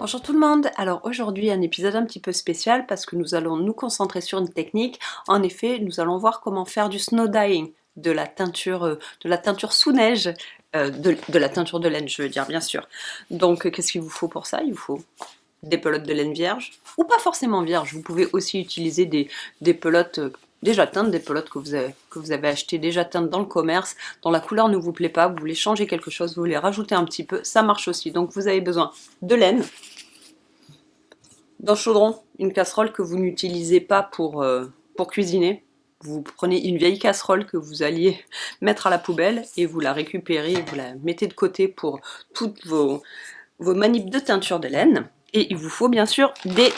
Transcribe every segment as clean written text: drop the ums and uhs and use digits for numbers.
Bonjour tout le monde, alors aujourd'hui un épisode un petit peu spécial parce que nous allons nous concentrer sur une technique. En effet, nous allons voir comment faire du snow dyeing, de la teinture sous neige, de la teinture de laine je veux dire bien sûr. Donc qu'est-ce qu'il vous faut pour ça? Il vous faut des pelotes de laine vierge, ou pas forcément vierge, vous pouvez aussi utiliser des pelotes déjà teintes, des pelotes que vous avez achetées déjà teintes dans le commerce, dont la couleur ne vous plaît pas, vous voulez changer quelque chose, vous voulez rajouter un petit peu, ça marche aussi. Donc vous avez besoin de laine, d'un chaudron, une casserole que vous n'utilisez pas pour cuisiner. Vous prenez une vieille casserole que vous alliez mettre à la poubelle et vous la récupérez, vous la mettez de côté pour toutes vos manips de teinture de laine. Et il vous faut bien sûr de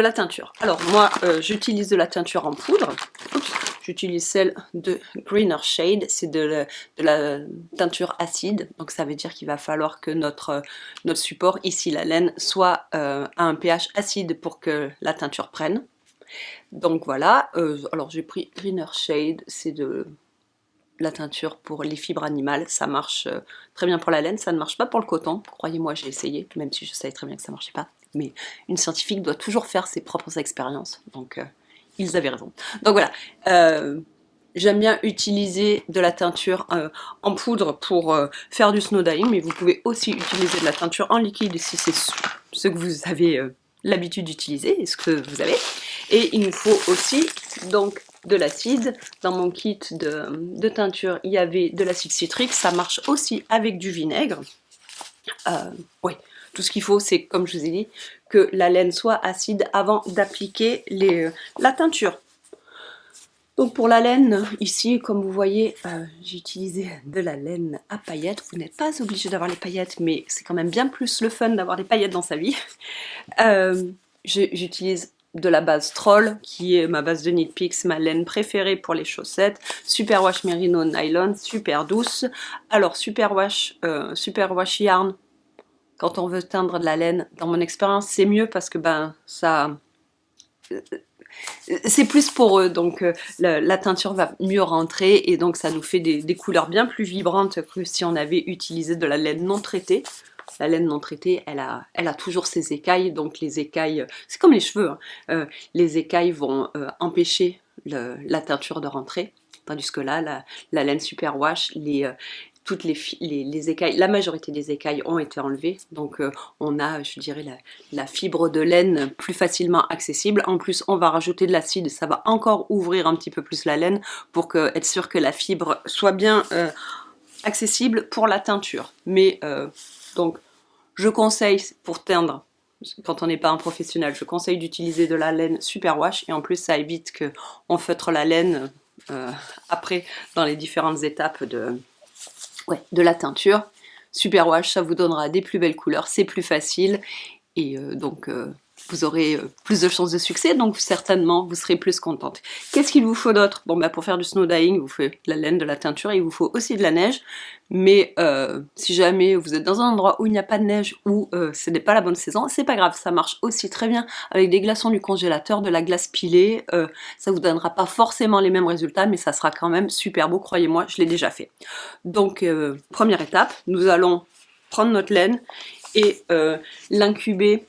la teinture. Alors moi j'utilise de la teinture en poudre. J'utilise celle de Greener Shade, c'est de la teinture acide, donc ça veut dire qu'il va falloir que notre support, ici la laine, soit à un pH acide pour que la teinture prenne. Donc voilà, alors j'ai pris Greener Shade, c'est de la teinture pour les fibres animales, ça marche très bien pour la laine, ça ne marche pas pour le coton, croyez-moi j'ai essayé, même si je savais très bien que ça ne marchait pas, mais une scientifique doit toujours faire ses propres expériences, donc ils avaient raison. Donc voilà, j'aime bien utiliser de la teinture en poudre pour faire du snow dyeing, mais vous pouvez aussi utiliser de la teinture en liquide si c'est ce que vous avez l'habitude d'utiliser et ce que vous avez. Et il nous faut aussi donc de l'acide. Dans mon kit de teinture, il y avait de l'acide citrique, ça marche aussi avec du vinaigre. Oui, tout ce qu'il faut, c'est, comme je vous ai dit, que la laine soit acide avant d'appliquer la teinture. Donc pour la laine, ici, comme vous voyez, j'ai utilisé de la laine à paillettes. Vous n'êtes pas obligé d'avoir les paillettes, mais c'est quand même bien plus le fun d'avoir des paillettes dans sa vie. J'utilise de la base Troll, qui est ma base de Knit Picks, ma laine préférée pour les chaussettes. Superwash Merino Nylon, super douce. Alors Superwash Yarn, quand on veut teindre de la laine, dans mon expérience, c'est mieux parce que c'est plus poreux, donc la teinture va mieux rentrer et donc ça nous fait des couleurs bien plus vibrantes que si on avait utilisé de la laine non traitée. La laine non traitée, elle a toujours ses écailles, donc les écailles, c'est comme les cheveux, hein, les écailles vont empêcher la teinture de rentrer, tandis que là, la laine superwash, toutes les écailles, la majorité des écailles ont été enlevées, donc on a, je dirais, la fibre de laine plus facilement accessible. En plus, on va rajouter de l'acide, ça va encore ouvrir un petit peu plus la laine pour être sûr que la fibre soit bien accessible pour la teinture. Mais donc, je conseille pour teindre, quand on n'est pas un professionnel, je conseille d'utiliser de la laine superwash et en plus ça évite qu'on feutre la laine après dans les différentes étapes de la teinture. Superwash, ça vous donnera des plus belles couleurs, c'est plus facile et donc vous aurez plus de chances de succès, donc certainement vous serez plus contente. Qu'est-ce qu'il vous faut d'autre? Bon, pour faire du snow dyeing, vous faites de la laine, de la teinture, et il vous faut aussi de la neige, mais si jamais vous êtes dans un endroit où il n'y a pas de neige, ou ce n'est pas la bonne saison, c'est pas grave, ça marche aussi très bien avec des glaçons du congélateur, de la glace pilée, ça vous donnera pas forcément les mêmes résultats, mais ça sera quand même super beau, croyez-moi, je l'ai déjà fait. Donc, première étape, nous allons prendre notre laine et l'incuber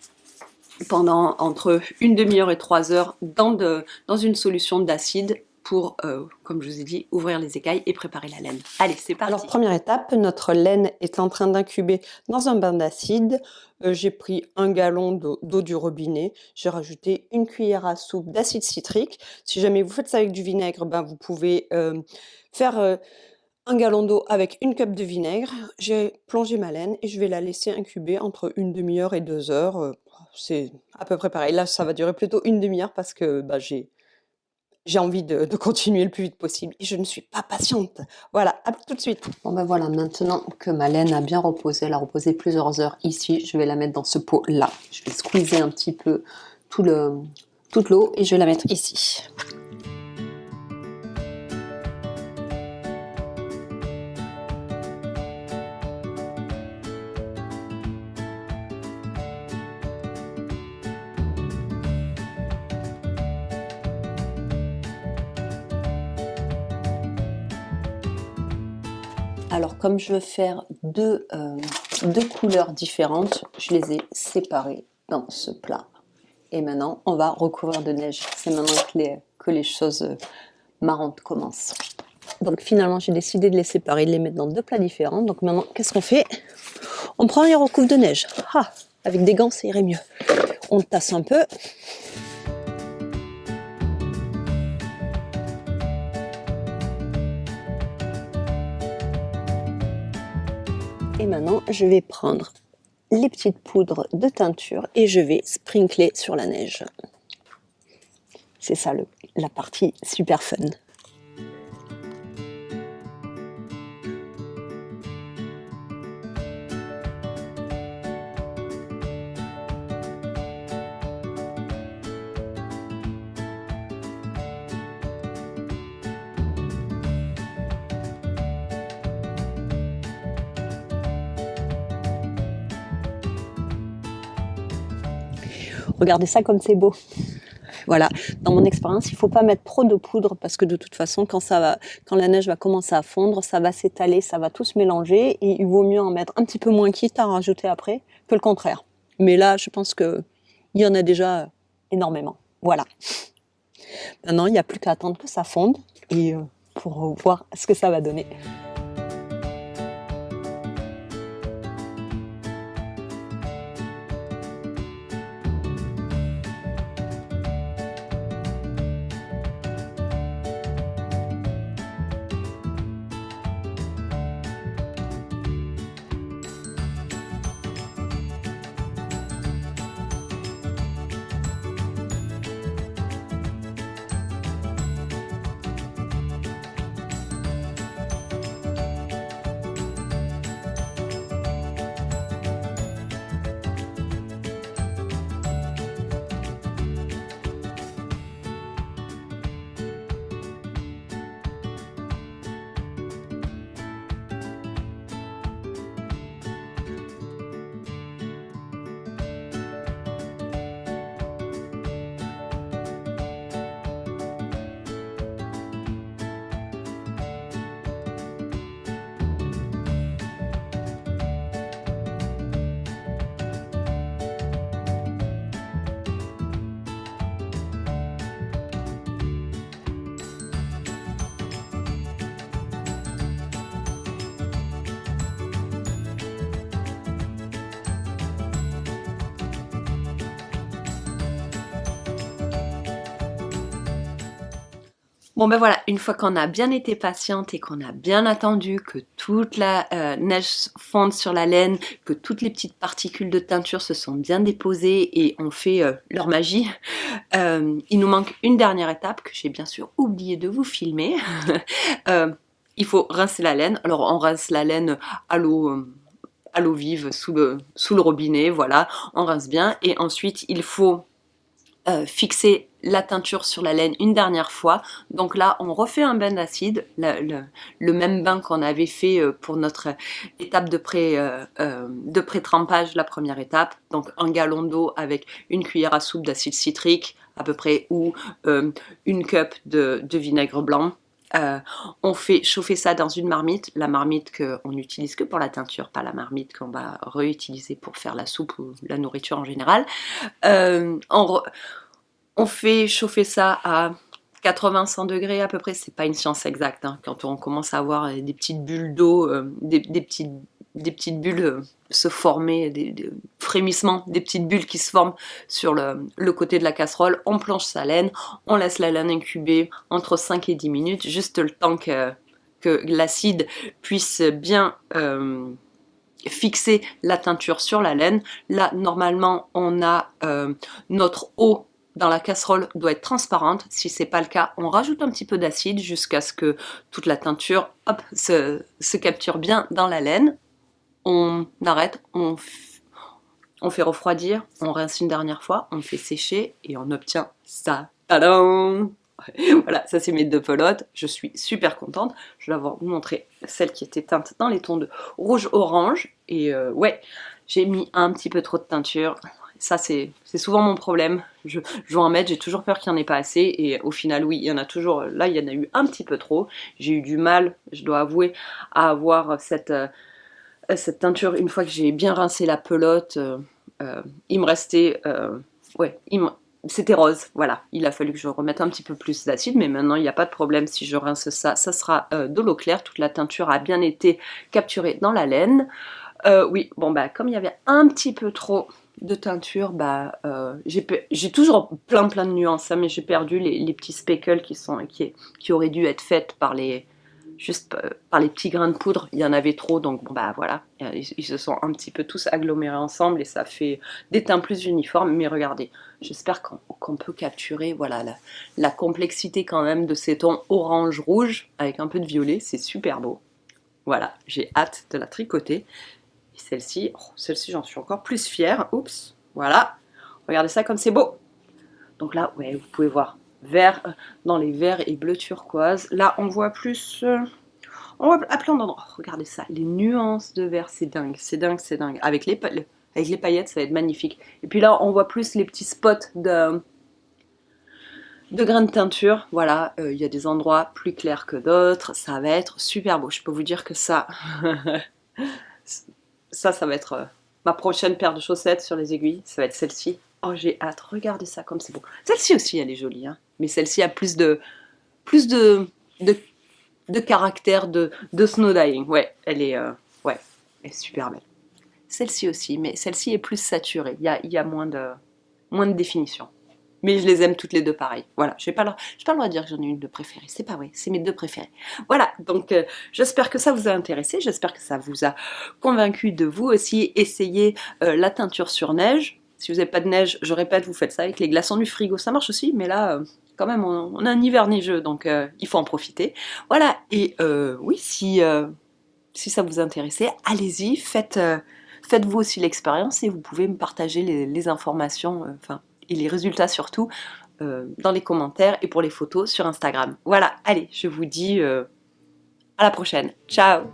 pendant entre une demi-heure et 3 heures dans une solution d'acide pour, comme je vous ai dit, ouvrir les écailles et préparer la laine. Allez, c'est parti. Alors, première étape, notre laine est en train d'incuber dans un bain d'acide. J'ai pris 1 gallon d'eau du robinet. J'ai rajouté 1 cuillère à soupe d'acide citrique. Si jamais vous faites ça avec du vinaigre, vous pouvez faire 1 gallon d'eau avec 1 cup de vinaigre. J'ai plongé ma laine et je vais la laisser incuber entre une demi-heure et 2 heures. C'est à peu près pareil. Là, ça va durer plutôt une demi-heure parce que j'ai envie de continuer le plus vite possible et je ne suis pas patiente. Voilà, à tout de suite. Bon voilà, maintenant que ma laine a bien reposé, elle a reposé plusieurs heures ici, je vais la mettre dans ce pot là. Je vais squeezer un petit peu toute l'eau et je vais la mettre ici. Alors comme je veux faire deux 2 couleurs différentes, je les ai séparées dans ce plat. Et maintenant, on va recouvrir de neige. C'est maintenant que les choses marrantes commencent. Donc finalement, j'ai décidé de les séparer, de les mettre dans 2 plats différents. Donc maintenant, qu'est-ce qu'on fait? On prend les recouvre de neige. Ah, avec des gants, ça irait mieux. On tasse un peu. Et maintenant, je vais prendre les petites poudres de teinture et je vais sprinkler sur la neige. C'est ça la partie super fun. Regardez ça comme c'est beau. Voilà, dans mon expérience, il ne faut pas mettre trop de poudre parce que de toute façon, quand la neige va commencer à fondre, ça va s'étaler, ça va tout se mélanger et il vaut mieux en mettre un petit peu moins, quitte à rajouter après, que le contraire. Mais là, je pense qu'il y en a déjà énormément. Voilà. Maintenant, il n'y a plus qu'à attendre que ça fonde et pour voir ce que ça va donner. Bon ben voilà, une fois qu'on a bien été patiente et qu'on a bien attendu que toute la neige fonde sur la laine, que toutes les petites particules de teinture se sont bien déposées et ont fait leur magie, il nous manque une dernière étape que j'ai bien sûr oublié de vous filmer. Il faut rincer la laine. Alors on rince la laine à l'eau vive sous le robinet, voilà, on rince bien et ensuite il faut fixer la teinture sur la laine une dernière fois. Donc là, on refait un bain d'acide, le même bain qu'on avait fait pour notre étape de pré-trempage, la première étape. Donc un gallon d'eau avec une cuillère à soupe d'acide citrique à peu près, ou une cup de vinaigre blanc. On fait chauffer ça dans une marmite, la marmite qu'on n'utilise que pour la teinture, pas la marmite qu'on va réutiliser pour faire la soupe ou la nourriture en général. On fait chauffer ça à 80-100 degrés à peu près, c'est pas une science exacte, hein. Quand on commence à avoir des petites bulles d'eau, des petites bulles se former, des frémissements, des petites bulles qui se forment sur le côté de la casserole, on plonge sa laine, on laisse la laine incuber entre 5 et 10 minutes, juste le temps que l'acide puisse bien fixer la teinture sur la laine. Là, normalement, on a notre eau dans la casserole doit être transparente. Si c'est pas le cas, on rajoute un petit peu d'acide jusqu'à ce que toute la teinture se capture bien dans la laine. On arrête, on fait refroidir, on rince une dernière fois, on fait sécher et on obtient ça. Tadam! Voilà, ça c'est mes 2 pelotes, je suis super contente. Je vais vous montrer celle qui était teinte dans les tons de rouge-orange. Et ouais, j'ai mis un petit peu trop de teinture. Ça c'est souvent mon problème, je vais en mettre, j'ai toujours peur qu'il n'y en ait pas assez et au final oui, il y en a toujours, là il y en a eu un petit peu trop. J'ai eu du mal, je dois avouer, à avoir cette Cette teinture, une fois que j'ai bien rincé la pelote, il me restait... ouais, c'était rose, voilà. Il a fallu que je remette un petit peu plus d'acide, mais maintenant il n'y a pas de problème si je rince ça. Ça sera de l'eau claire, toute la teinture a bien été capturée dans la laine. Oui, bon bah comme il y avait un petit peu trop de teinture, bah j'ai toujours plein de nuances, hein, mais j'ai perdu les petits speckles qui auraient dû être faites par par les petits grains de poudre. Il y en avait trop, donc bon bah voilà, ils se sont un petit peu tous agglomérés ensemble et ça fait des teints plus uniformes. Mais regardez, j'espère qu'on peut capturer voilà la complexité quand même de ces tons orange-rouge avec un peu de violet, c'est super beau. Voilà, j'ai hâte de la tricoter. Et celle-ci, oh, celle-ci j'en suis encore plus fière. Oups, voilà. Regardez ça comme c'est beau. Donc là, ouais, vous pouvez voir vert dans les verts et bleu turquoise. Là, on voit plus... on voit à plein d'endroits. Regardez ça, les nuances de vert, c'est dingue, c'est dingue, c'est dingue. Avec les paillettes, ça va être magnifique. Et puis là, on voit plus les petits spots de grains de teinture. Voilà, il y a des endroits plus clairs que d'autres. Ça va être super beau. Je peux vous dire que ça... ça va être ma prochaine paire de chaussettes sur les aiguilles. Ça va être celle-ci. Oh, j'ai hâte. Regardez ça comme c'est beau. Celle-ci aussi, elle est jolie, hein. Mais celle-ci a plus de, de caractère de snow dyeing. Ouais, elle est super belle. Celle-ci aussi, mais celle-ci est plus saturée. Il y a moins de définition. Mais je les aime toutes les deux pareil. Voilà, je n'ai pas le droit de dire que j'en ai une de préférée. C'est pas vrai, c'est mes deux préférées. Voilà, donc j'espère que ça vous a intéressé. J'espère que ça vous a convaincu de vous aussi essayer la teinture sur neige. Si vous n'avez pas de neige, je répète, vous faites ça avec les glaçons du frigo. Ça marche aussi, mais là, quand même, on a un hiver neigeux, donc il faut en profiter. Voilà, et oui, si ça vous intéressait, allez-y, faites-vous aussi l'expérience et vous pouvez me partager les informations, et les résultats surtout, dans les commentaires et pour les photos sur Instagram. Voilà, allez, je vous dis à la prochaine. Ciao!